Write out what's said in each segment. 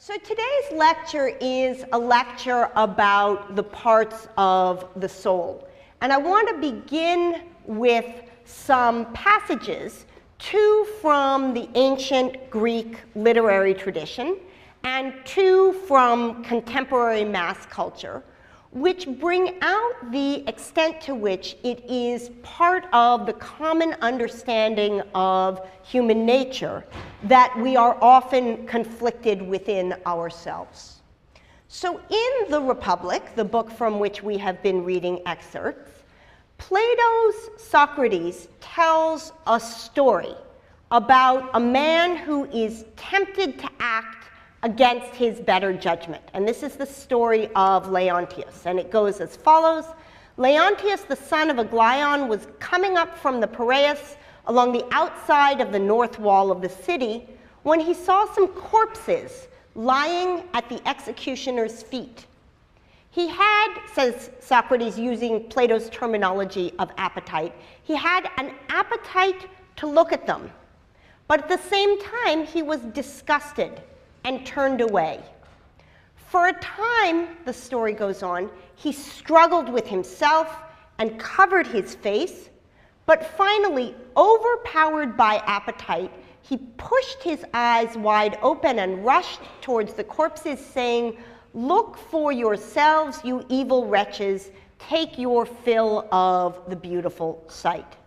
So today's lecture is a lecture about the parts of the soul. And I want to begin with some passages, two from the ancient Greek literary tradition and two from contemporary mass culture, which bring out the extent to which it is part of the common understanding of human nature that we are often conflicted within ourselves. So in The Republic, the book from which we have been reading excerpts, Plato's Socrates tells a story about a man who is tempted to act against his better judgment. And this is the story of Leontius. And it goes as follows. Leontius, the son of Aglaion, was coming up from the Piraeus along the outside of the north wall of the city when he saw some corpses lying at the executioner's feet. He had, says Socrates using Plato's terminology of appetite, he had an appetite to look at them. But at the same time, he was disgusted and turned away. For a time, the story goes on, he struggled with himself and covered his face, but finally, overpowered by appetite, he pushed his eyes wide open and rushed towards the corpses, saying, "Look for yourselves, you evil wretches, take your fill of the beautiful sight."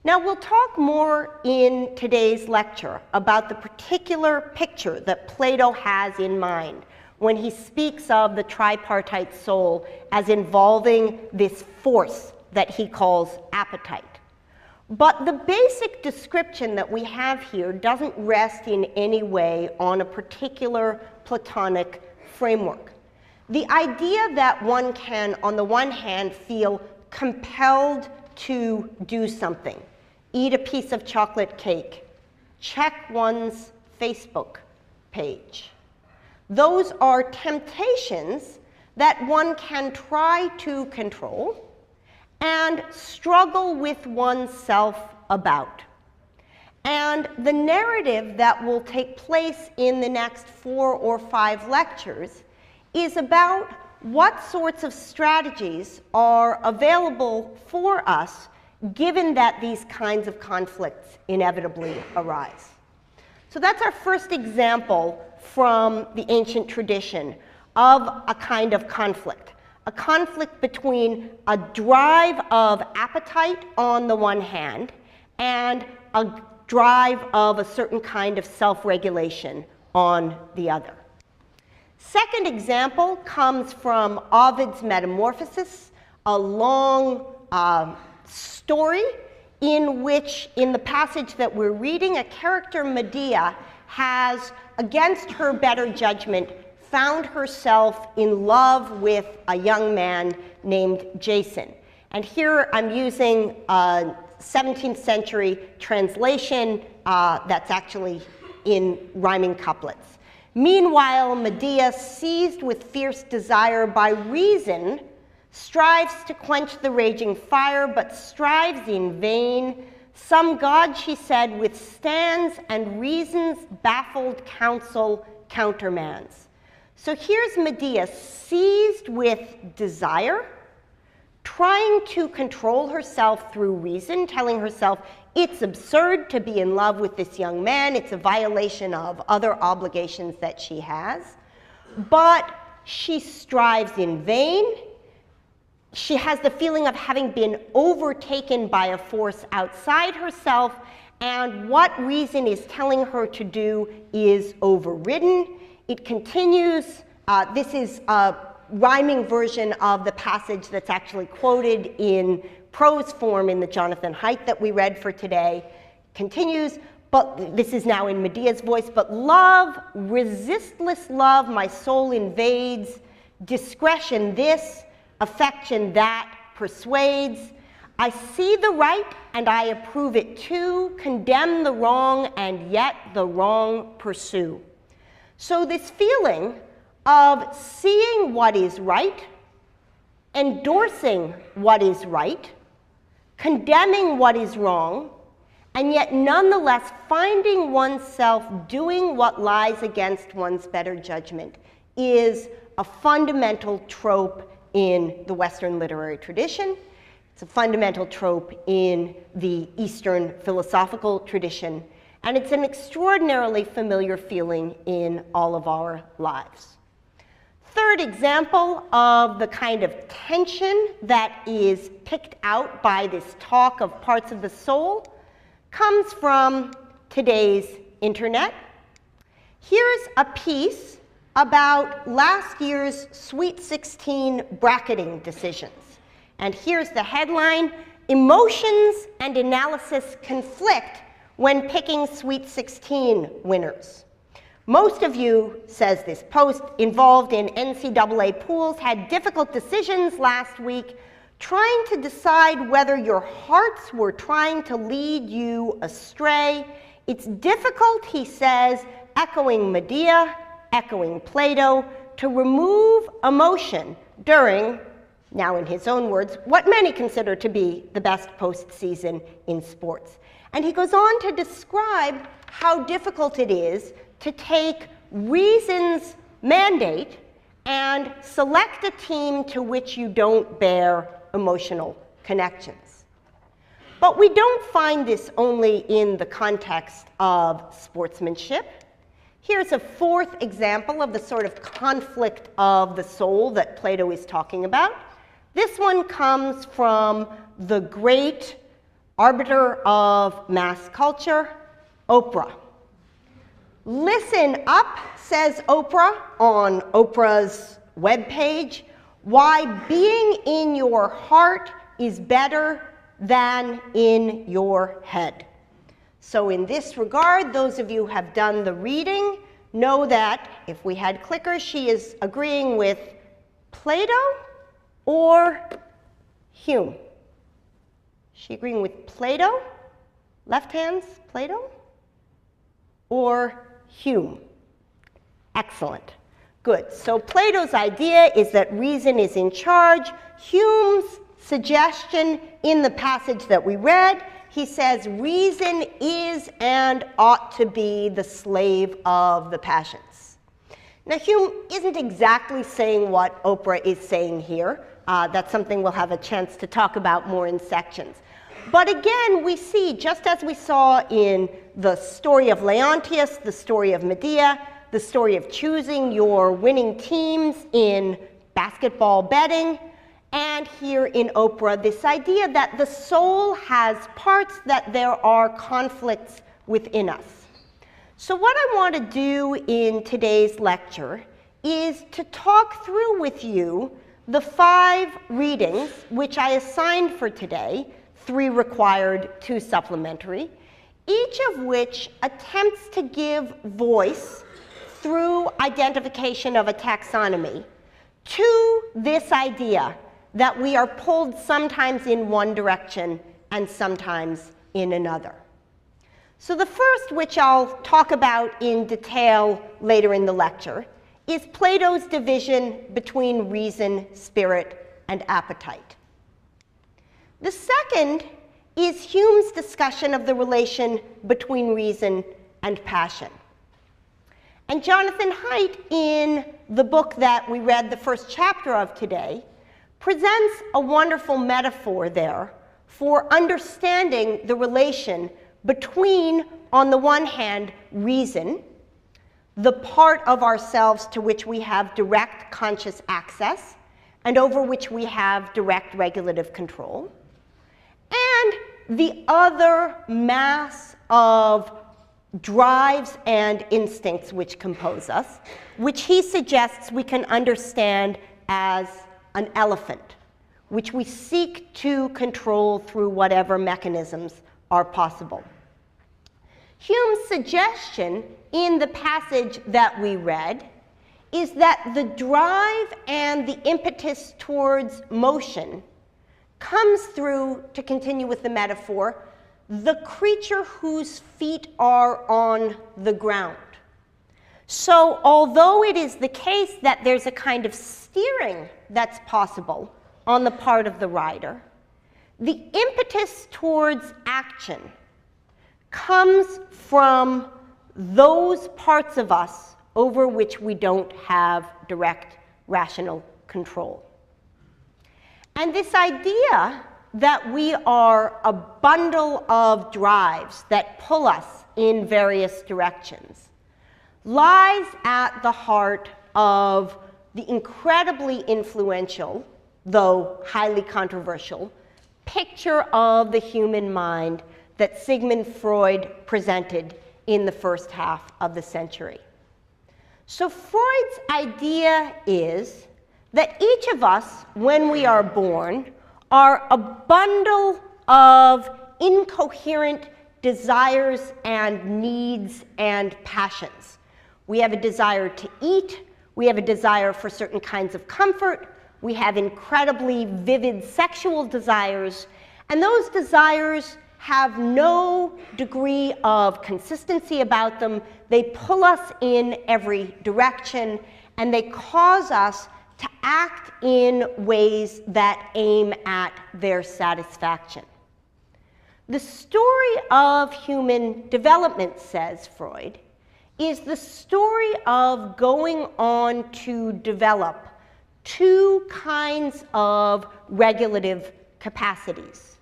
Now, we'll talk more in today's lecture about the particular picture that Plato has in mind when he speaks of the tripartite soul as involving this force that he calls appetite. But the basic description that we have here doesn't rest in any way on a particular Platonic framework. The idea that one can, on the one hand, feel compelled to do something, eat a piece of chocolate cake, check one's Facebook page. Those are temptations that one can try to control and struggle with oneself about. And the narrative that will take place in the next 4 or 5 lectures is about what sorts of strategies are available for us given that these kinds of conflicts inevitably arise. So that's our first example from the ancient tradition of a kind of conflict. A conflict between a drive of appetite on the one hand and a drive of a certain kind of self-regulation on the other. Second example comes from Ovid's Metamorphoses, a long story in which, in the passage that we're reading, a character, Medea, has, against her better judgment, found herself in love with a young man named Jason. And here I'm using a 17th century translation that's actually in rhyming couplets. Meanwhile, Medea, seized with fierce desire by reason, strives to quench the raging fire, but strives in vain. Some god, she said, withstands, and reason's baffled counsel countermands. So here's Medea, seized with desire, trying to control herself through reason, telling herself it's absurd to be in love with this young man, it's a violation of other obligations that she has, but she strives in vain. She has the feeling of having been overtaken by a force outside herself, and what reason is telling her to do is overridden. It continues. This is a rhyming version of the passage that's actually quoted in prose form in the Jonathan Haidt that we read for today. Continues, but this is now in Medea's voice. But love, resistless love, my soul invades. Discretion this, affection that, persuades. I see the right and I approve it too. Condemn the wrong and yet the wrong pursue. So this feeling of seeing what is right, endorsing what is right, condemning what is wrong, and yet nonetheless finding oneself doing what lies against one's better judgment is a fundamental trope in the Western literary tradition. It's a fundamental trope in the Eastern philosophical tradition, and it's an extraordinarily familiar feeling in all of our lives. Third example of the kind of tension that is picked out by this talk of parts of the soul comes from today's internet. Here's a piece about last year's Sweet 16 bracketing decisions. And here's the headline: "Emotions and analysis conflict when picking Sweet 16 winners." Most of you, says this post, involved in NCAA pools had difficult decisions last week trying to decide whether your hearts were trying to lead you astray. It's difficult, he says, echoing Medea, echoing Plato, to remove emotion during, now in his own words, what many consider to be the best postseason in sports. And he goes on to describe how difficult it is to take reason's mandate and select a team to which you don't bear emotional connections. But we don't find this only in the context of sportsmanship. Here's a fourth example of the sort of conflict of the soul that Plato is talking about. This one comes from the great arbiter of mass culture, Oprah. "Listen up," says Oprah on Oprah's webpage, "why being in your heart is better than in your head." So in this regard, those of you who have done the reading know that if we had clickers, she is agreeing with Plato or Hume. Is she agreeing with Plato? Left hands, Plato? Or Hume? Excellent. Good. So Plato's idea is that reason is in charge. Hume's suggestion in the passage that we read, he says reason is and ought to be the slave of the passions. Now Hume isn't exactly saying what Oprah is saying here. That's something we'll have a chance to talk about more in sections. But again, we see, just as we saw in the story of Leontius, the story of Medea, the story of choosing your winning teams in basketball betting, and here in Oprah, this idea that the soul has parts, that there are conflicts within us. So what I want to do in today's lecture is to talk through with you the 5 readings which I assigned for today, 3 required, 2 supplementary, each of which attempts to give voice through identification of a taxonomy to this idea that we are pulled sometimes in one direction and sometimes in another. So the first, which I'll talk about in detail later in the lecture, is Plato's division between reason, spirit, and appetite. The second is Hume's discussion of the relation between reason and passion. And Jonathan Haidt, in the book that we read the first chapter of today, presents a wonderful metaphor there for understanding the relation between, on the one hand, reason, the part of ourselves to which we have direct conscious access and over which we have direct regulative control, and the other mass of drives and instincts which compose us, which he suggests we can understand as an elephant, which we seek to control through whatever mechanisms are possible. Hume's suggestion in the passage that we read is that the drive and the impetus towards motion comes through, to continue with the metaphor, the creature whose feet are on the ground. So although it is the case that there's a kind of steering that's possible on the part of the rider, the impetus towards action, comes from those parts of us over which we don't have direct rational control. And this idea that we are a bundle of drives that pull us in various directions lies at the heart of the incredibly influential, though highly controversial, picture of the human mind that Sigmund Freud presented in the first half of the century. So Freud's idea is that each of us, when we are born, are a bundle of incoherent desires and needs and passions. We have a desire to eat, we have a desire for certain kinds of comfort, we have incredibly vivid sexual desires, and those desires have no degree of consistency about them. They pull us in every direction, and they cause us to act in ways that aim at their satisfaction. The story of human development, says Freud, is the story of going on to develop two kinds of regulative capacities.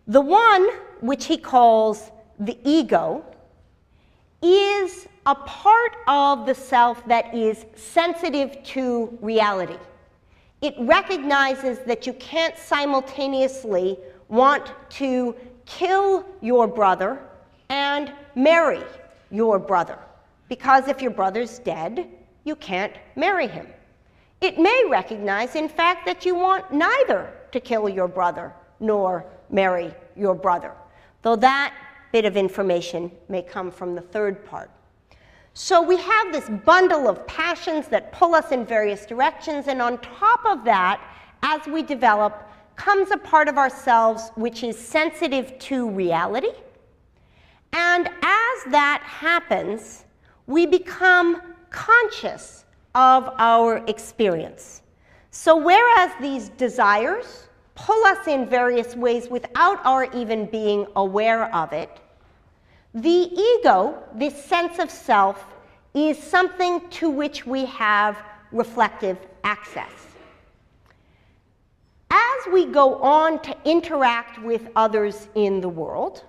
The one, which he calls the ego, is a part of the self that is sensitive to reality. It recognizes that you can't simultaneously want to kill your brother and marry your brother, because if your brother's dead, you can't marry him. It may recognize, in fact, that you want neither to kill your brother nor marry your brother, though that bit of information may come from the third part. So we have this bundle of passions that pull us in various directions, and on top of that, as we develop, comes a part of ourselves which is sensitive to reality. And as that happens, we become conscious of our experience. So whereas these desires pull us in various ways without our even being aware of it, the ego, this sense of self, is something to which we have reflective access. As we go on to interact with others in the world,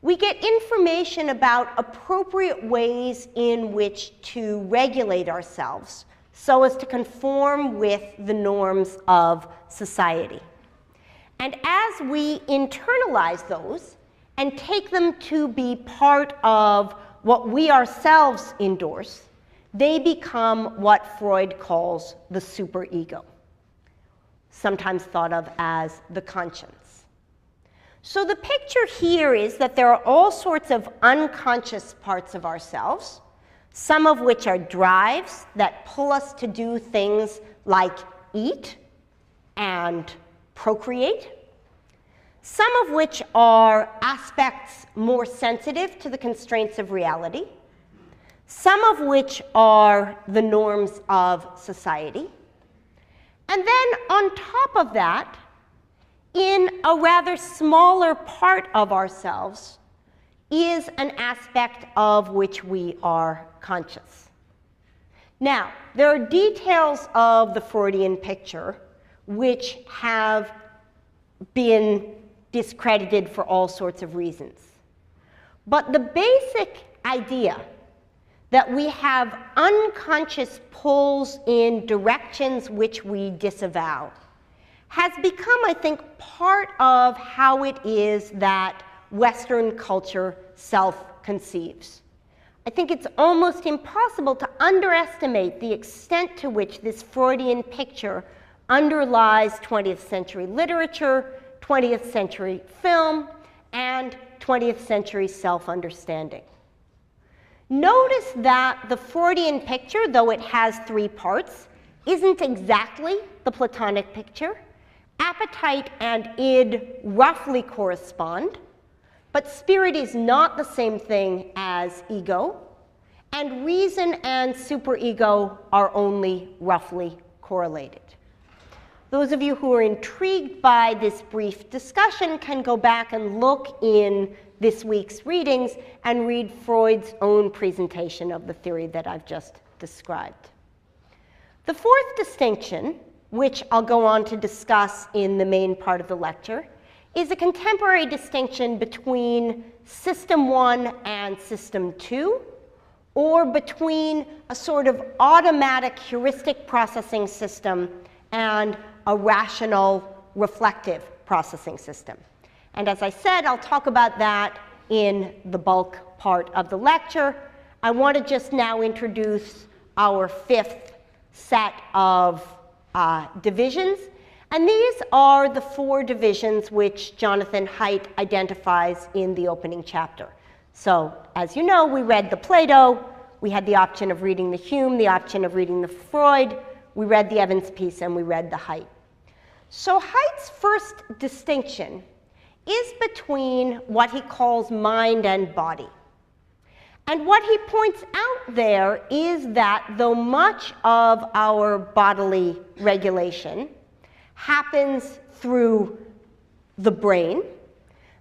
we get information about appropriate ways in which to regulate ourselves so as to conform with the norms of society. And as we internalize those and take them to be part of what we ourselves endorse, they become what Freud calls the superego, sometimes thought of as the conscience. So the picture here is that there are all sorts of unconscious parts of ourselves, some of which are drives that pull us to do things like eat and procreate, some of which are aspects more sensitive to the constraints of reality, some of which are the norms of society. And then on top of that, in a rather smaller part of ourselves, is an aspect of which we are conscious. Now, there are details of the Freudian picture which have been discredited for all sorts of reasons. But the basic idea that we have unconscious pulls in directions which we disavow has become, I think, part of how it is that Western culture self-conceives. I think it's almost impossible to underestimate the extent to which this Freudian picture underlies 20th century literature, 20th century film, and 20th century self-understanding. Notice that the Freudian picture, though it has three parts, isn't exactly the Platonic picture. Appetite and id roughly correspond, but spirit is not the same thing as ego, and reason and superego are only roughly correlated. Those of you who are intrigued by this brief discussion can go back and look in this week's readings and read Freud's own presentation of the theory that I've just described. The fourth distinction, which I'll go on to discuss in the main part of the lecture, is a contemporary distinction between System 1 and System 2, or between a sort of automatic heuristic processing system and a rational reflective processing system. And as I said, I'll talk about that in the bulk part of the lecture. I want to just now introduce our fifth set of divisions. And these are the four divisions which Jonathan Haidt identifies in the opening chapter. So, as you know, we read the Plato, we had the option of reading the Hume, the option of reading the Freud, we read the Evans piece, and we read the Haidt. So Haidt's first distinction is between what he calls mind and body. And what he points out there is that though much of our bodily regulation happens through the brain,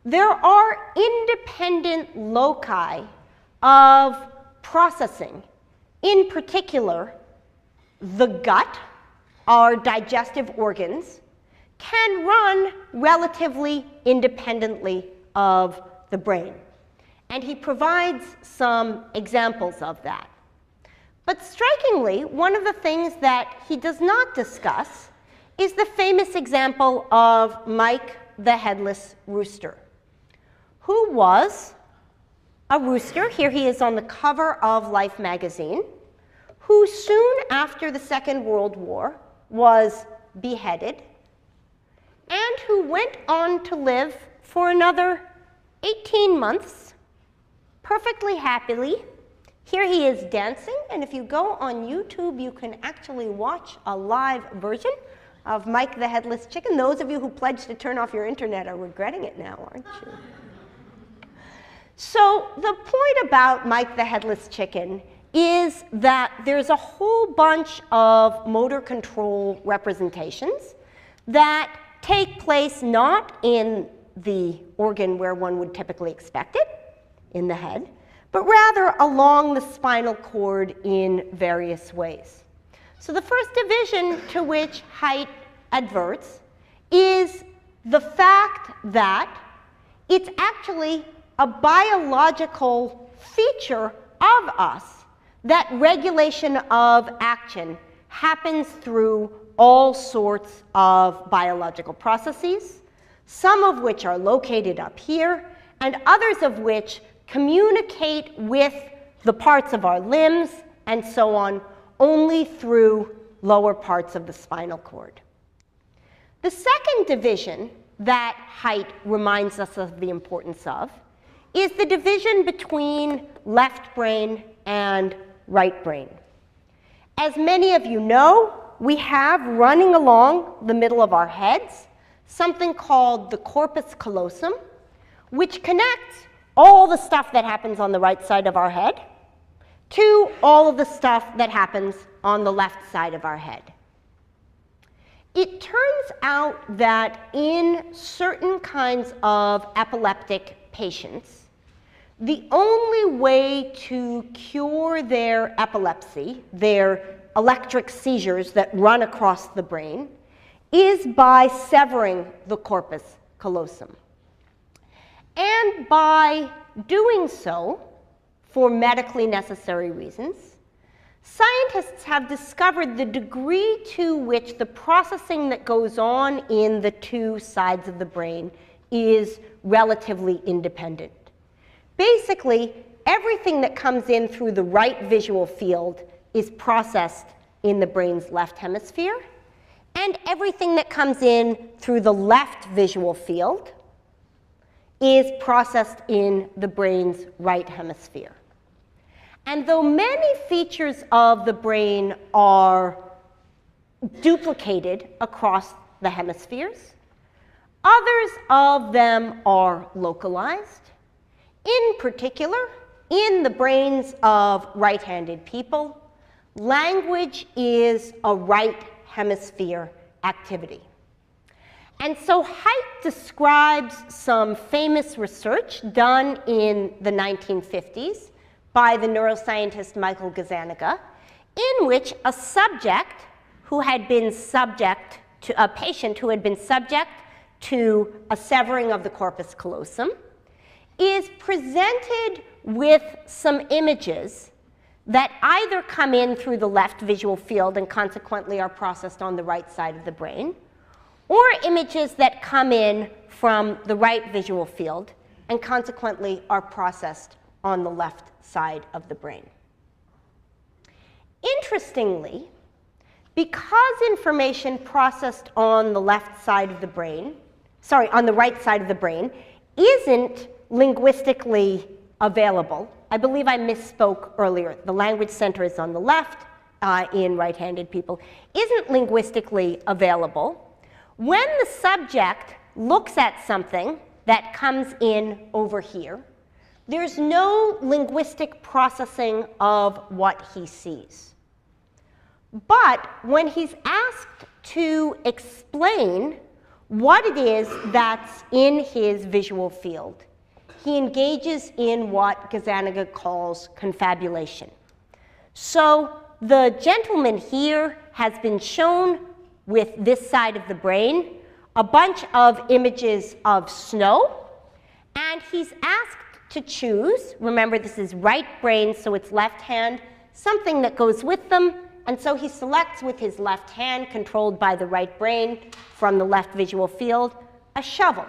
there are independent loci of processing. In particular, the gut, our digestive organs, can run relatively independently of the brain. And he provides some examples of that. But strikingly, one of the things that he does not discuss is the famous example of Mike the headless rooster, who was a rooster. Here he is on the cover of Life magazine, who soon after the Second World War was beheaded, and who went on to live for another 18 months perfectly happily. Here he is dancing, and if you go on YouTube, you can actually watch a live version of Mike the Headless Chicken. Those of you who pledged to turn off your internet are regretting it now, aren't you? So the point about Mike the Headless Chicken is that there's a whole bunch of motor control representations that take place not in the organ where one would typically expect it, in the head, but rather along the spinal cord in various ways. So the first division to which Haidt adverts is the fact that it's actually a biological feature of us that regulation of action happens through all sorts of biological processes, some of which are located up here, and others of which communicate with the parts of our limbs and so on only through lower parts of the spinal cord. The second division that Haidt reminds us of the importance of is the division between left brain and right brain. As many of you know, we have running along the middle of our heads something called the corpus callosum, which connects all the stuff that happens on the right side of our head to all of the stuff that happens on the left side of our head. It turns out that in certain kinds of epileptic patients, the only way to cure their epilepsy, their electric seizures that run across the brain, is by severing the corpus callosum. And by doing so, for medically necessary reasons, scientists have discovered the degree to which the processing that goes on in the two sides of the brain is relatively independent. Basically, everything that comes in through the right visual field is processed in the brain's left hemisphere, and everything that comes in through the left visual field is processed in the brain's right hemisphere. And though many features of the brain are duplicated across the hemispheres, others of them are localized. In particular, in the brains of right-handed people, language is a right hemisphere activity. And so Haidt describes some famous research done in the 1950s by the neuroscientist Michael Gazzaniga, in which a subject who had been subject to, a patient who had been subject to a severing of the corpus callosum, is presented with some images that either come in through the left visual field and consequently are processed on the right side of the brain, or images that come in from the right visual field and consequently are processed on the left side of the brain. Interestingly, because information processed on the left side of the brain, on the right side of the brain, isn't linguistically available. I believe I misspoke earlier. The language center is on the left in right-handed people. Isn't linguistically available. When the subject looks at something that comes in over here, there's no linguistic processing of what he sees. But when he's asked to explain what it is that's in his visual field, he engages in what Gazzaniga calls confabulation. So the gentleman here has been shown with this side of the brain a bunch of images of snow, and he's asked to choose, remember this is right brain, so it's left hand, something that goes with them, and so he selects with his left hand, controlled by the right brain from the left visual field, a shovel,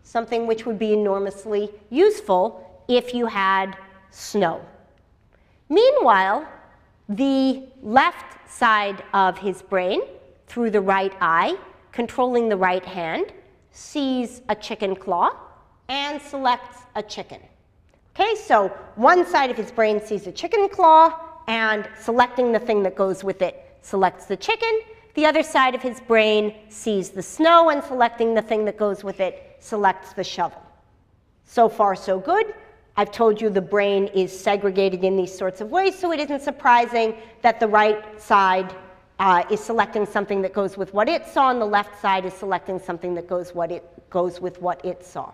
something which would be enormously useful if you had snow. Meanwhile, the left side of his brain, through the right eye, controlling the right hand, sees a chicken claw and selects a chicken. Okay, so one side of his brain sees a chicken claw and selecting the thing that goes with it selects the chicken. The other side of his brain sees the snow and selecting the thing that goes with it selects the shovel. So far, so good. I've told you the brain is segregated in these sorts of ways, so it isn't surprising that the right side is selecting something that goes with what it saw, and the left side is selecting something that goes with what it saw.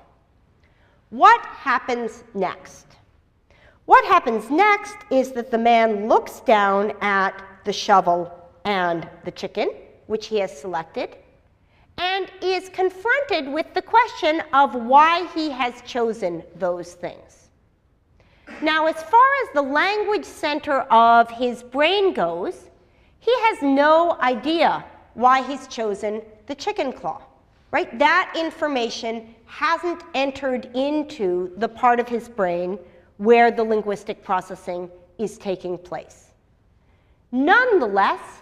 What happens next? What happens next is that the man looks down at the shovel and the chicken, which he has selected, and is confronted with the question of why he has chosen those things. Now, as far as the language center of his brain goes, he has no idea why he's chosen the chicken claw, right? That information hasn't entered into the part of his brain where the linguistic processing is taking place. Nonetheless,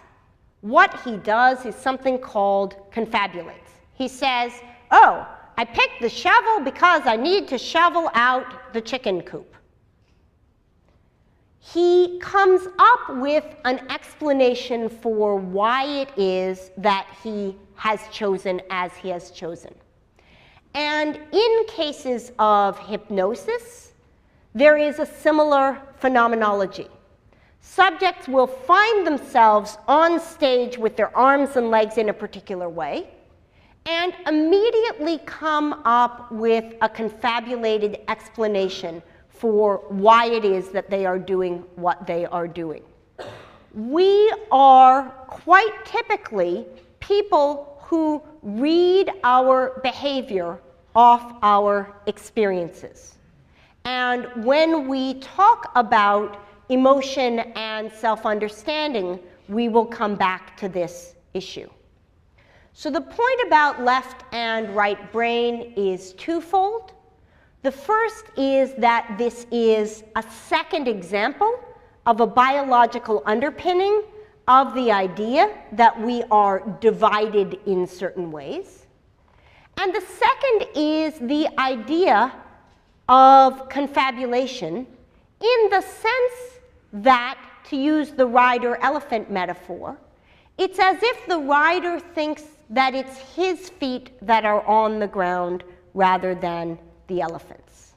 what he does is something called confabulates. He says, oh, I picked the shovel because I need to shovel out the chicken coop. He comes up with an explanation for why it is that he has chosen as he has chosen. And in cases of hypnosis, there is a similar phenomenology. Subjects will find themselves on stage with their arms and legs in a particular way and immediately come up with a confabulated explanation for why it is that they are doing what they are doing. We are quite typically people who read our behavior off our experiences. And when we talk about emotion and self-understanding, we will come back to this issue. So the point about left and right brain is twofold. The first is that this is a second example of a biological underpinning of the idea that we are divided in certain ways. And the second is the idea of confabulation in the sense that, to use the rider-elephant metaphor, it's as if the rider thinks that it's his feet that are on the ground rather than the elephant's.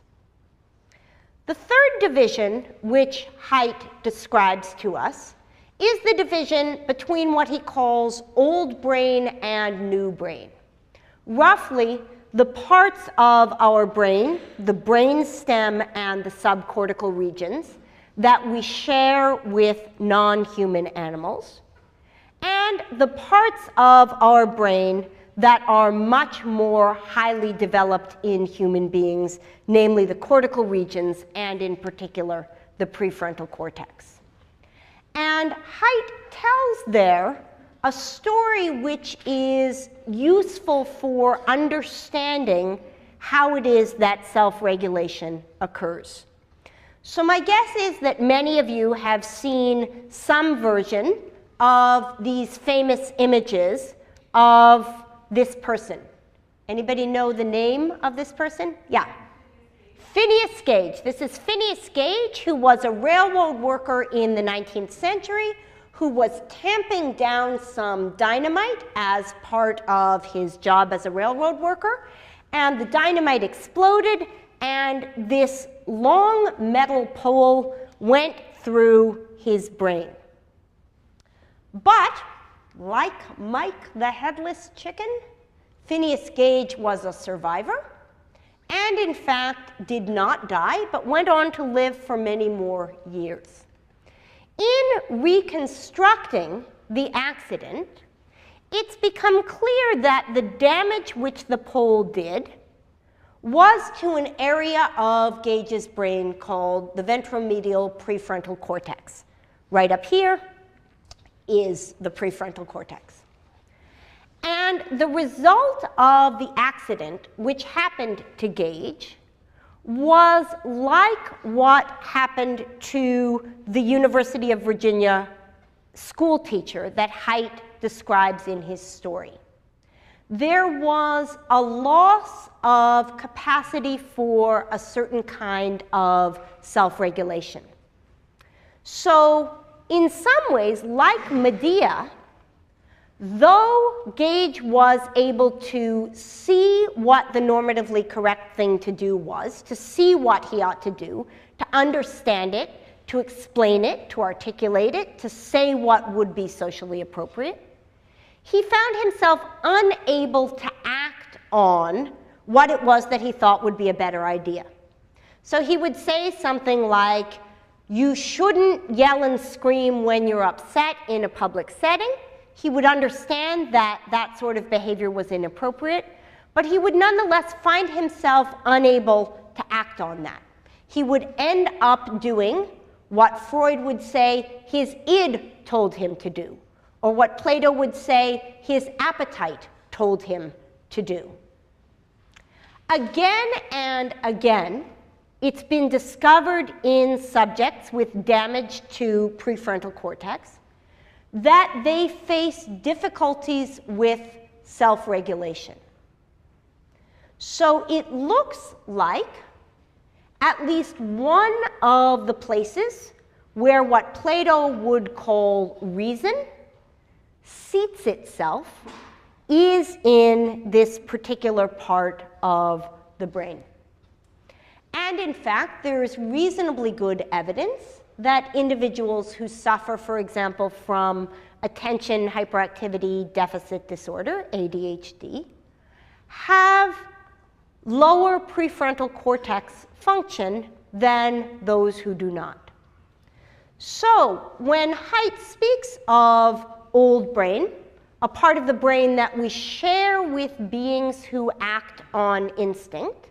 The third division, which Haidt describes to us, is the division between what he calls old brain and new brain. roughly the parts of our brain, the brain stem and the subcortical regions, that we share with non-human animals, and the parts of our brain that are much more highly developed in human beings, namely the cortical regions and in particular the prefrontal cortex. And Haidt tells there a story which is useful for understanding how it is that self-regulation occurs. So my guess is that many of you have seen some version of these famous images of this person. Anybody know the name of this person? Yeah. Phineas Gage. This is Phineas Gage, who was a railroad worker in the 19th century, who was tamping down some dynamite as part of his job as a railroad worker. And the dynamite exploded, and this long metal pole went through his brain. But, like Mike the Headless Chicken, Phineas Gage was a survivor, and in fact did not die, but went on to live for many more years. In reconstructing the accident, it's become clear that the damage which the pole did was to an area of Gage's brain called the ventromedial prefrontal cortex. Right up here is the prefrontal cortex. And the result of the accident, which happened to Gage, was like what happened to the University of Virginia school teacher that Haidt describes in his story. There was a loss of capacity for a certain kind of self-regulation. So in some ways, like Medea, though Gage was able to see what the normatively correct thing to do was, to see what he ought to do, to understand it, to explain it, to articulate it, to say what would be socially appropriate, he found himself unable to act on what it was that he thought would be a better idea. So he would say something like, you shouldn't yell and scream when you're upset in a public setting. He would understand that that sort of behavior was inappropriate, but he would nonetheless find himself unable to act on that. He would end up doing what Freud would say his id told him to do, or what Plato would say his appetite told him to do. Again and again, it's been discovered in subjects with damage to prefrontal cortex that they face difficulties with self-regulation. So it looks like at least one of the places where what Plato would call reason seats itself is in this particular part of the brain. And in fact, there is reasonably good evidence that individuals who suffer, for example, from attention hyperactivity deficit disorder, ADHD, have lower prefrontal cortex function than those who do not. So when Haidt speaks of old brain, a part of the brain that we share with beings who act on instinct,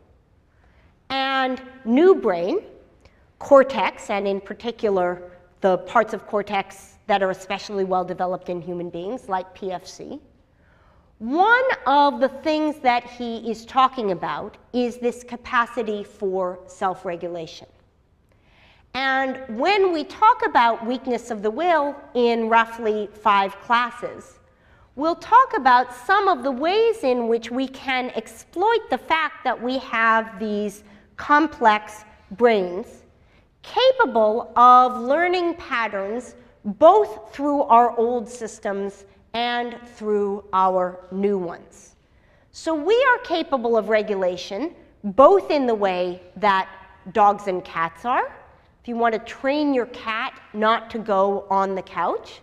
and new brain, cortex, and in particular the parts of cortex that are especially well developed in human beings, like PFC, one of the things that he is talking about is this capacity for self-regulation. And when we talk about weakness of the will in roughly 5 classes, we'll talk about some of the ways in which we can exploit the fact that we have these complex brains capable of learning patterns both through our old systems and through our new ones. So we are capable of regulation both in the way that dogs and cats are. If you want to train your cat not to go on the couch,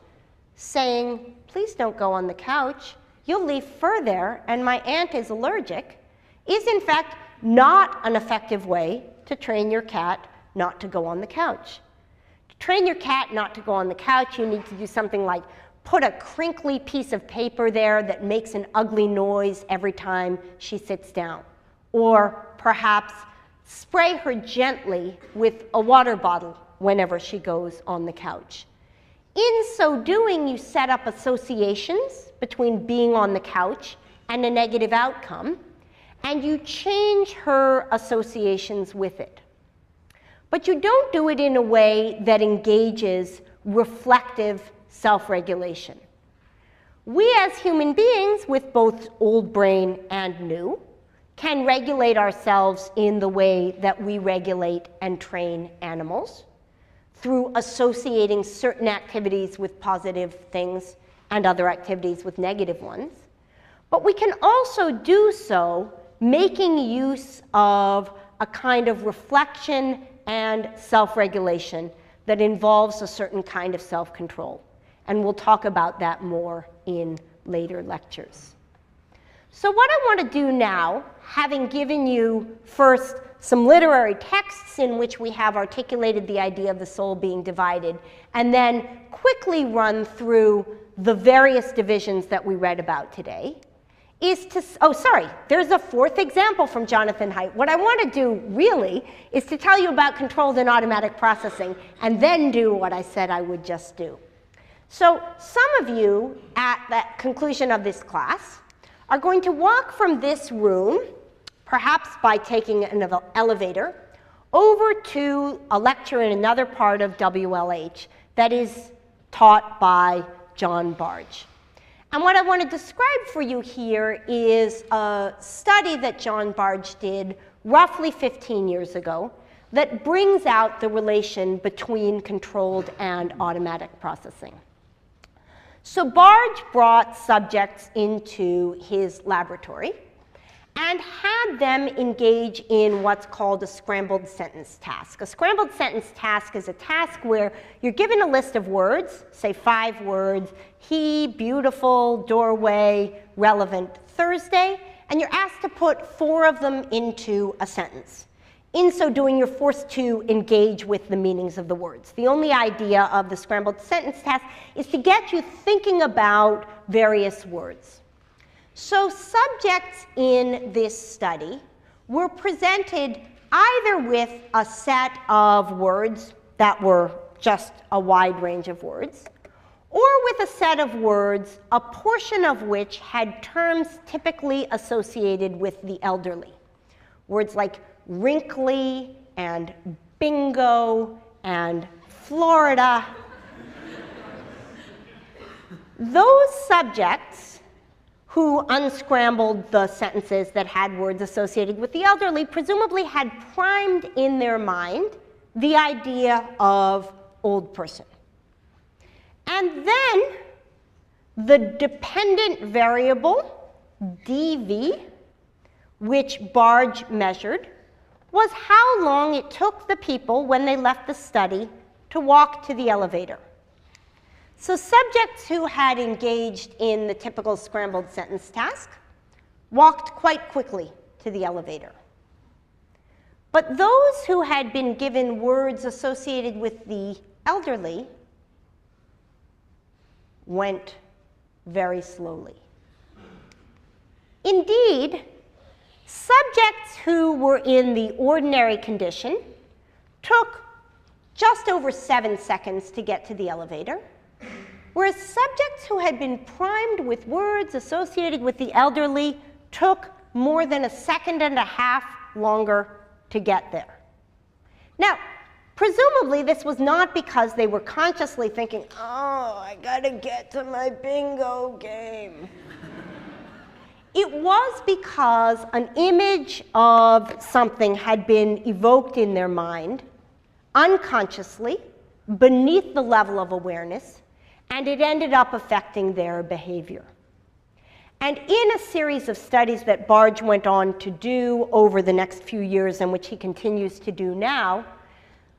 saying, please don't go on the couch, you'll leave fur there and my aunt is allergic, is in fact not an effective way to train your cat not to go on the couch. To train your cat not to go on the couch, you need to do something like put a crinkly piece of paper there that makes an ugly noise every time she sits down. Or perhaps spray her gently with a water bottle whenever she goes on the couch. In so doing, you set up associations between being on the couch and a negative outcome, and you change her associations with it. But you don't do it in a way that engages reflective self-regulation. We as human beings, with both old brain and new, can regulate ourselves in the way that we regulate and train animals, through associating certain activities with positive things and other activities with negative ones. But we can also do so making use of a kind of reflection and self-regulation that involves a certain kind of self-control. And we'll talk about that more in later lectures. So what I want to do now, having given you first some literary texts in which we have articulated the idea of the soul being divided, and then quickly run through the various divisions that we read about today, is to, there's a fourth example from Jonathan Haidt. What I want to do really is to tell you about controlled and automatic processing, and then do what I said I would just do. So some of you at the conclusion of this class are going to walk from this room, perhaps by taking an elevator, over to a lecture in another part of WLH that is taught by John Barge. And what I want to describe for you here is a study that John Barge did roughly 15 years ago that brings out the relation between controlled and automatic processing. So Barge brought subjects into his laboratory and had them engage in what's called a scrambled sentence task. A scrambled sentence task is a task where you're given a list of words, say 5 words, he, beautiful, doorway, relevant, Thursday, and you're asked to put 4 of them into a sentence. In so doing, you're forced to engage with the meanings of the words. The only idea of the scrambled sentence task is to get you thinking about various words. So subjects in this study were presented either with a set of words that were just a wide range of words, or with a set of words, a portion of which had terms typically associated with the elderly. Words like wrinkly and bingo and Florida. Those subjects who unscrambled the sentences that had words associated with the elderly presumably had primed in their mind the idea of old person. And then the dependent variable, dv, which Barge measured, was how long it took the people when they left the study to walk to the elevator. So subjects who had engaged in the typical scrambled sentence task walked quite quickly to the elevator. But those who had been given words associated with the elderly went very slowly. Indeed, subjects who were in the ordinary condition took just over 7 seconds to get to the elevator, whereas subjects who had been primed with words associated with the elderly took more than 1.5 seconds longer to get there. Now, presumably this was not because they were consciously thinking, oh, I gotta get to my bingo game. It was because an image of something had been evoked in their mind unconsciously, beneath the level of awareness, and it ended up affecting their behavior. And in a series of studies that Barge went on to do over the next few years, and which he continues to do now,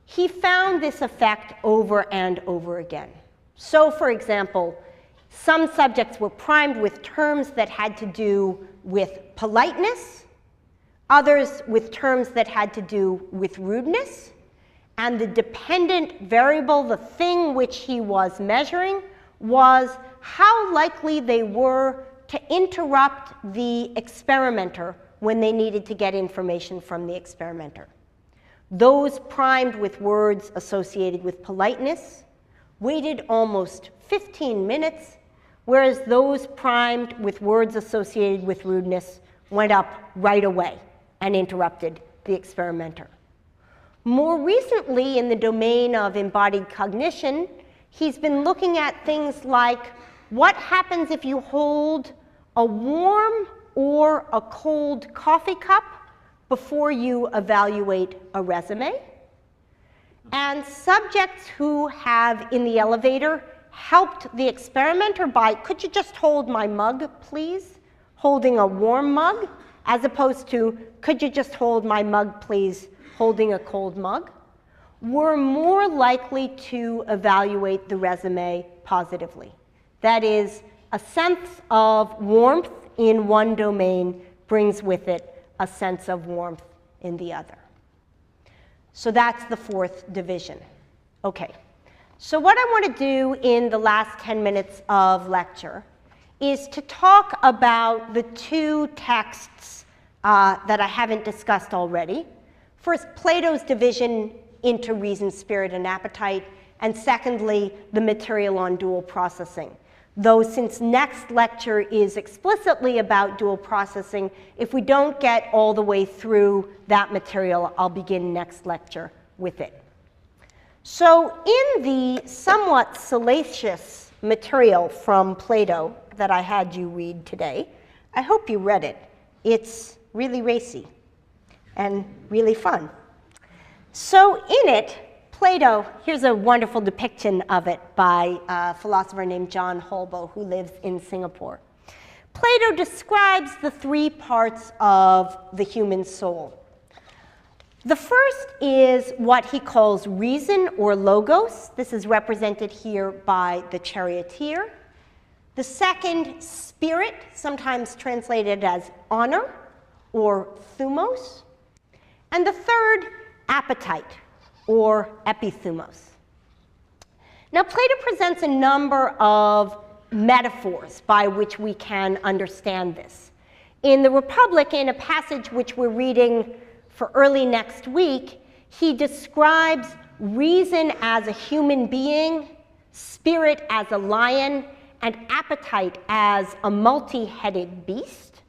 he found this effect over and over again. So, for example, Some subjects were primed with terms that had to do with politeness, others with terms that had to do with rudeness, and the dependent variable, the thing which he was measuring, was how likely they were to interrupt the experimenter when they needed to get information from the experimenter. Those primed with words associated with politeness waited almost 15 minutes, whereas those primed with words associated with rudeness went up right away and interrupted the experimenter. More recently, in the domain of embodied cognition, he's been looking at things like what happens if you hold a warm or a cold coffee cup before you evaluate a resume. And subjects who have, in the elevator, helped the experimenter by, could you just hold my mug, please? Holding a warm mug, as opposed to, could you just hold my mug, please? Holding a cold mug, were more likely to evaluate the resume positively. That is, a sense of warmth in one domain brings with it a sense of warmth in the other. So that's the fourth division. Okay, so what I want to do in the last 10 minutes of lecture is to talk about the two texts that I haven't discussed already. First, Plato's division into reason, spirit, and appetite, and secondly, the material on dual processing. Though since next lecture is explicitly about dual processing, if we don't get all the way through that material, I'll begin next lecture with it. So in the somewhat salacious material from Plato that I had you read today, I hope you read it. It's really racy and really fun. So in it, Plato, here's a wonderful depiction of it by a philosopher named John Holbo, who lives in Singapore. Plato describes the three parts of the human soul. The first is what he calls reason or logos. This is represented here by the charioteer. The second, spirit, sometimes translated as honor or thumos. And the third, appetite, or epithumos. Now, Plato presents a number of metaphors by which we can understand this. In the Republic, in a passage which we're reading for early next week, he describes reason as a human being, spirit as a lion, and appetite as a multi-headed beast.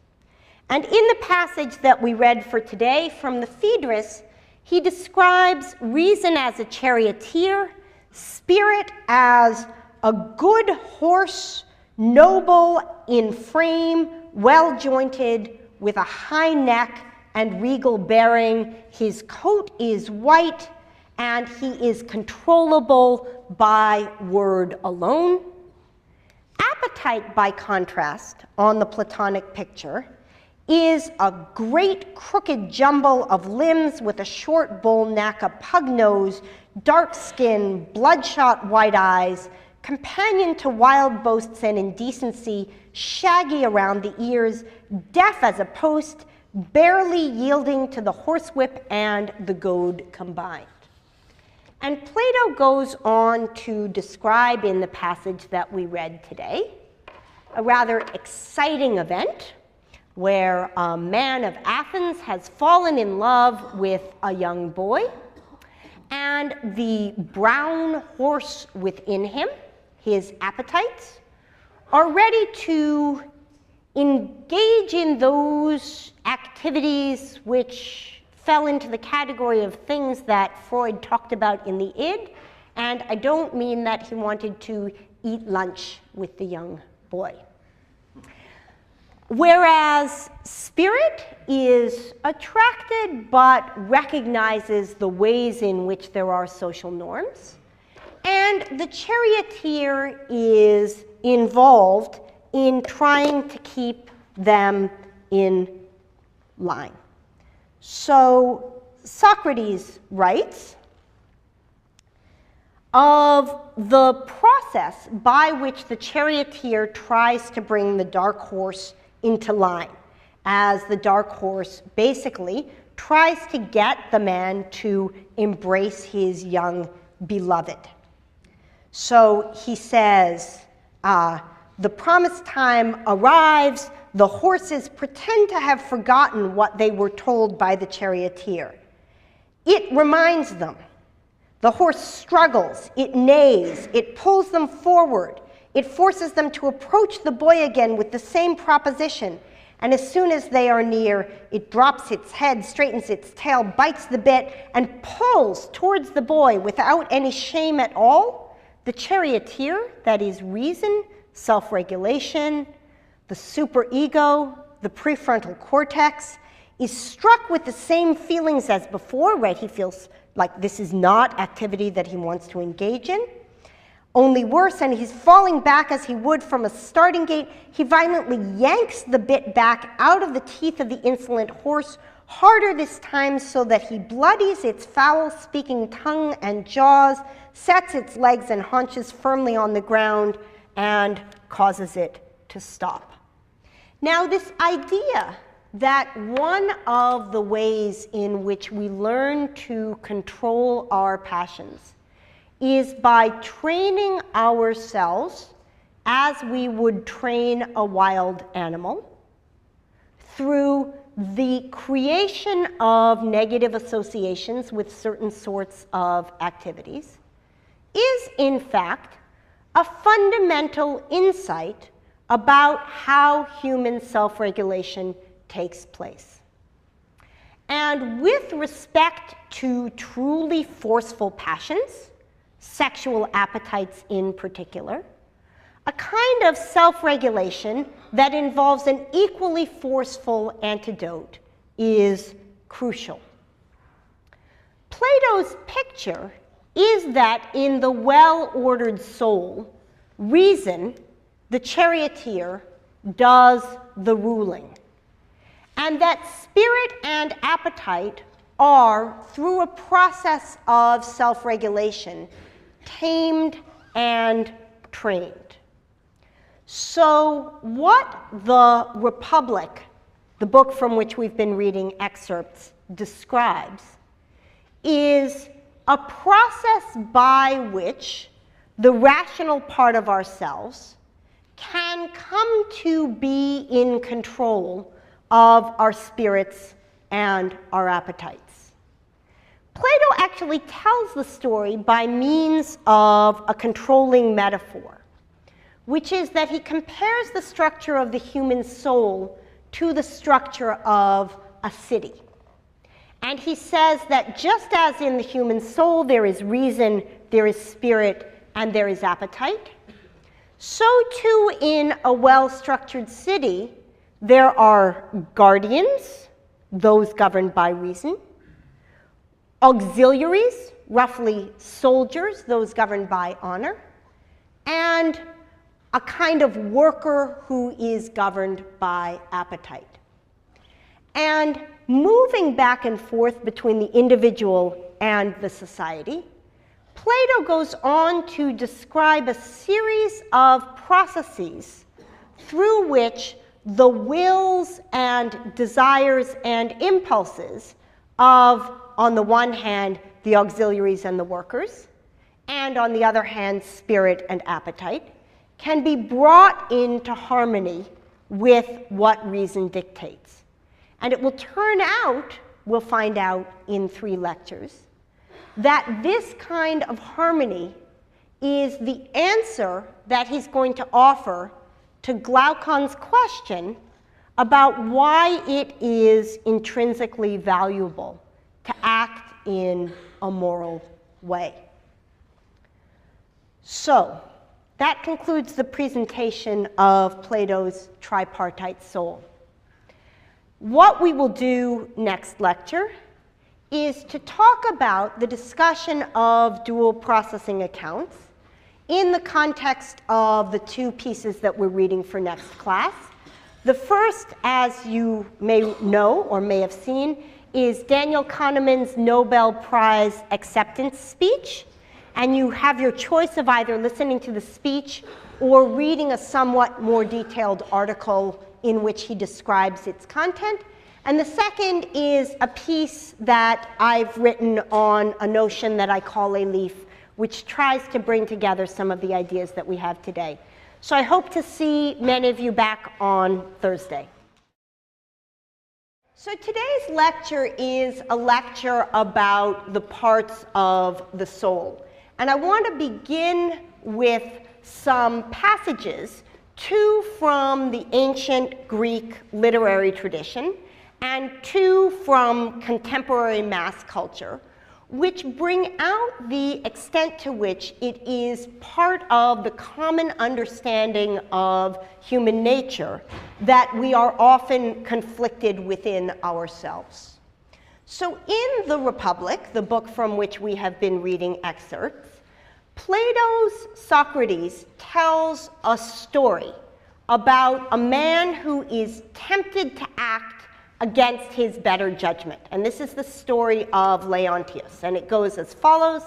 And in the passage that we read for today from the Phaedrus, he describes reason as a charioteer, spirit as a good horse, noble in frame, well-jointed, with a high neck and regal bearing. His coat is white, and he is controllable by word alone. Appetite, by contrast, on the Platonic picture, is a great crooked jumble of limbs with a short bull neck, a pug nose, dark skin, bloodshot white eyes, companion to wild boasts and indecency, shaggy around the ears, deaf as a post, barely yielding to the horsewhip and the goad combined. And Plato goes on to describe in the passage that we read today a rather exciting event where a man of Athens has fallen in love with a young boy, and the brown horse within him, his appetites, are ready to engage in those activities which fell into the category of things that Freud talked about in the id, and I don't mean that he wanted to eat lunch with the young boy. Whereas spirit is attracted but recognizes the ways in which there are social norms, and the charioteer is involved in trying to keep them in line. So Socrates writes, of the process by which the charioteer tries to bring the dark horse into line, as the dark horse basically tries to get the man to embrace his young beloved. So he says, the promised time arrives, the horses pretend to have forgotten what they were told by the charioteer. It reminds them. The horse struggles, it neighs, it pulls them forward, it forces them to approach the boy again with the same proposition. And as soon as they are near, it drops its head, straightens its tail, bites the bit, and pulls towards the boy without any shame at all. The charioteer, that is reason, self-regulation, the superego, the prefrontal cortex, is struck with the same feelings as before, right? He feels like this is not activity that he wants to engage in. Only worse, and he's falling back as he would from a starting gate. He violently yanks the bit back out of the teeth of the insolent horse, harder this time so that he bloodies its foul-speaking tongue and jaws, sets its legs and haunches firmly on the ground, and causes it to stop. Now, this idea that one of the ways in which we learn to control our passions is by training ourselves as we would train a wild animal through the creation of negative associations with certain sorts of activities is, in fact, a fundamental insight about how human self-regulation takes place. And with respect to truly forceful passions, sexual appetites in particular, a kind of self-regulation that involves an equally forceful antidote is crucial. Plato's picture is that in the well-ordered soul, reason, the charioteer, does the ruling. And that spirit and appetite are, through a process of self-regulation, tamed and trained. So what the Republic, the book from which we've been reading excerpts, describes is a process by which the rational part of ourselves can come to be in control of our spirits and our appetites. Plato actually tells the story by means of a controlling metaphor, which is that he compares the structure of the human soul to the structure of a city. And he says that just as in the human soul there is reason, there is spirit, and there is appetite, so too in a well-structured city, there are guardians, those governed by reason, auxiliaries, roughly soldiers, those governed by honor, and a kind of worker who is governed by appetite. And moving back and forth between the individual and the society, Plato goes on to describe a series of processes through which the wills and desires and impulses of, on the one hand, the auxiliaries and the workers, and on the other hand, spirit and appetite, can be brought into harmony with what reason dictates. And it will turn out, we'll find out in 3 lectures, that this kind of harmony is the answer that he's going to offer to Glaucon's question about why it is intrinsically valuable to act in a moral way. So, that concludes the presentation of Plato's tripartite soul. What we will do next lecture is to talk about the discussion of dual processing accounts in the context of the 2 pieces that we're reading for next class. The first, as you may know or may have seen, is Daniel Kahneman's Nobel Prize acceptance speech. and you have your choice of either listening to the speech or reading a somewhat more detailed article in which he describes its content. And the second is a piece that I've written on a notion that I call a leaf, which tries to bring together some of the ideas that we have today. So I hope to see many of you back on Thursday. So today's lecture is a lecture about the parts of the soul. And I want to begin with some passages, two from the ancient Greek literary tradition and two from contemporary mass culture, which bring out the extent to which it is part of the common understanding of human nature that we are often conflicted within ourselves. So in The Republic, the book from which we have been reading excerpts, Plato's Socrates tells a story about a man who is tempted to act against his better judgment. And this is the story of Leontius. And it goes as follows.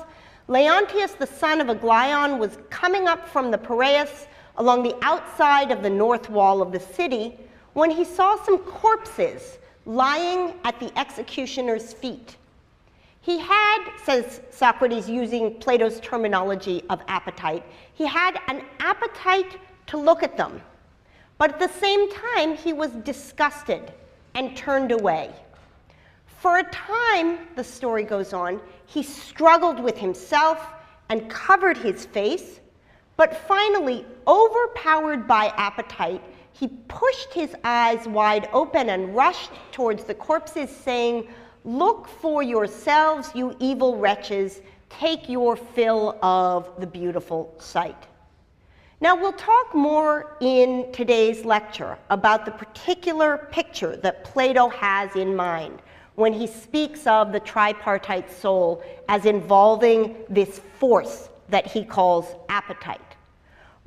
Leontius, the son of Aglaion, was coming up from the Piraeus along the outside of the north wall of the city when he saw some corpses lying at the executioner's feet. He had, says Socrates using Plato's terminology of appetite, he had an appetite to look at them. But at the same time, he was disgusted and turned away. For a time, the story goes on, he struggled with himself and covered his face, but finally, overpowered by appetite, he pushed his eyes wide open and rushed towards the corpses, saying, "Look for yourselves, you evil wretches, take your fill of the beautiful sight." Now, we'll talk more in today's lecture about the particular picture that Plato has in mind when he speaks of the tripartite soul as involving this force that he calls appetite.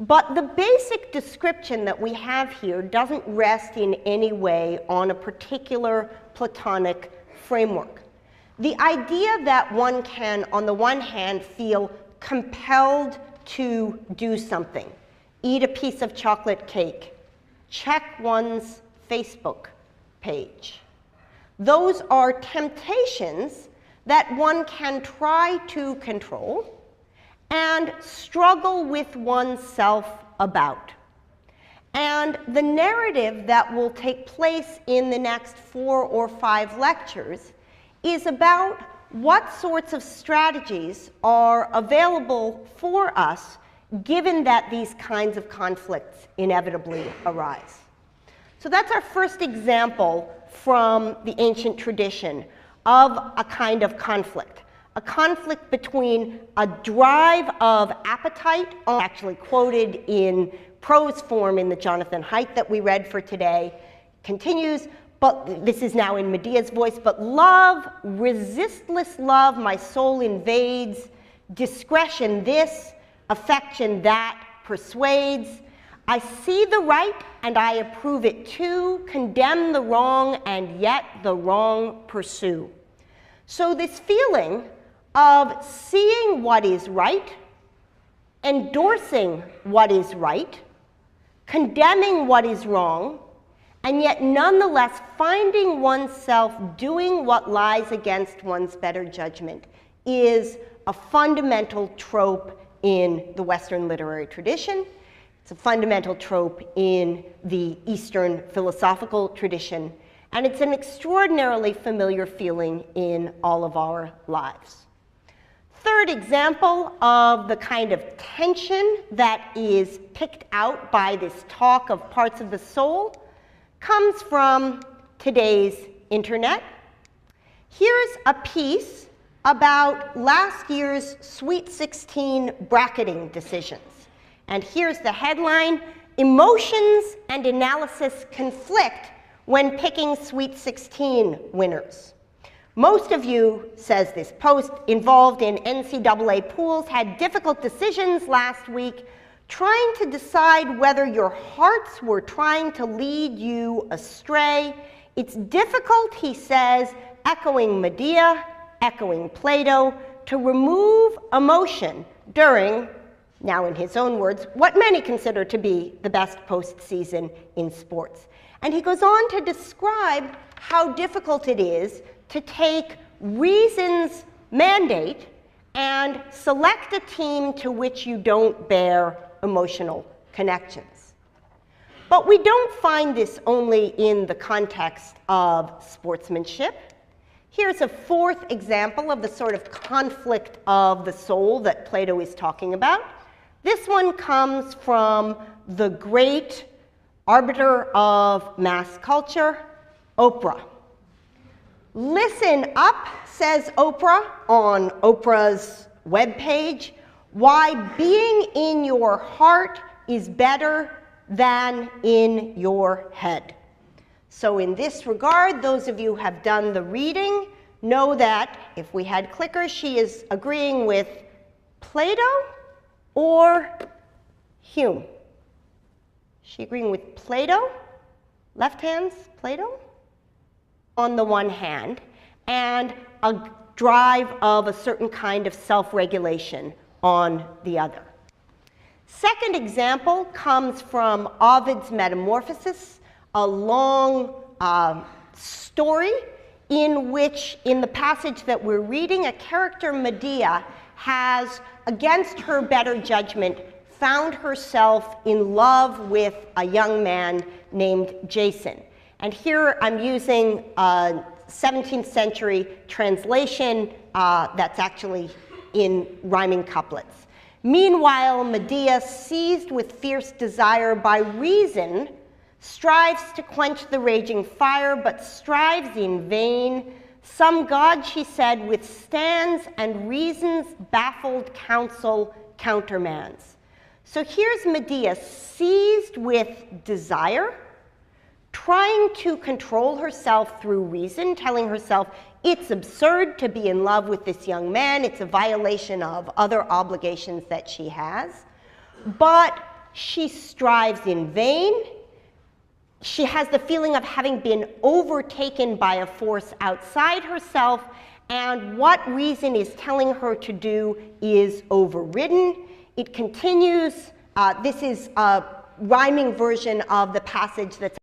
But the basic description that we have here doesn't rest in any way on a particular Platonic framework. The idea that one can, on the one hand, feel compelled to do something, eat a piece of chocolate cake, check one's Facebook page. Those are temptations that one can try to control and struggle with oneself about. And the narrative that will take place in the next 4 or 5 lectures is about what sorts of strategies are available for us given that these kinds of conflicts inevitably arise. So that's our first example from the ancient tradition of a kind of conflict. A conflict between a drive of appetite, actually quoted in prose form in the Jonathan Haidt that we read for today, continues, but this is now in Medea's voice, but love, resistless love, my soul invades, discretion this, affection that, persuades, I see the right and I approve it too, condemn the wrong and yet the wrong pursue. So this feeling of seeing what is right, endorsing what is right, condemning what is wrong, and yet nonetheless finding oneself doing what lies against one's better judgment is a fundamental trope in the Western literary tradition. It's a fundamental trope in the Eastern philosophical tradition, and it's an extraordinarily familiar feeling in all of our lives. Third example of the kind of tension that is picked out by this talk of parts of the soul comes from today's internet. Here's a piece about last year's Sweet 16 bracketing decisions. And here's the headline, emotions and analysis conflict when picking Sweet 16 winners. Most of you, says this post, involved in NCAA pools had difficult decisions last week trying to decide whether your hearts were trying to lead you astray. It's difficult, he says, echoing Medea, echoing Plato, to remove emotion during, now in his own words, what many consider to be the best postseason in sports. And he goes on to describe how difficult it is to take reason's mandate and select a team to which you don't bear emotional connections. But we don't find this only in the context of sportsmanship. Here's a fourth example of the sort of conflict of the soul that Plato is talking about. This one comes from the great arbiter of mass culture, Oprah. Listen up, says Oprah on Oprah's webpage, why being in your heart is better than in your head. So in this regard, those of you who have done the reading know that if we had clickers, she is agreeing with Plato or Hume. Is she agreeing with Plato? Left hands, Plato? On the one hand, and a drive of a certain kind of self-regulation on the other. Second example comes from Ovid's Metamorphoses, a long story in which, in the passage that we're reading, a character, Medea, has, against her better judgment, found herself in love with a young man named Jason. And here I'm using a 17th century translation that's actually in rhyming couplets. Meanwhile, Medea, seized with fierce desire by reason, strives to quench the raging fire, but strives in vain. Some god, she said, withstands, and reason's baffled counsel countermands. So here's Medea, seized with desire, trying to control herself through reason, telling herself it's absurd to be in love with this young man, it's a violation of other obligations that she has, but she strives in vain. She has the feeling of having been overtaken by a force outside herself, and what reason is telling her to do is overridden. It continues. This is a rhyming version of the passage that's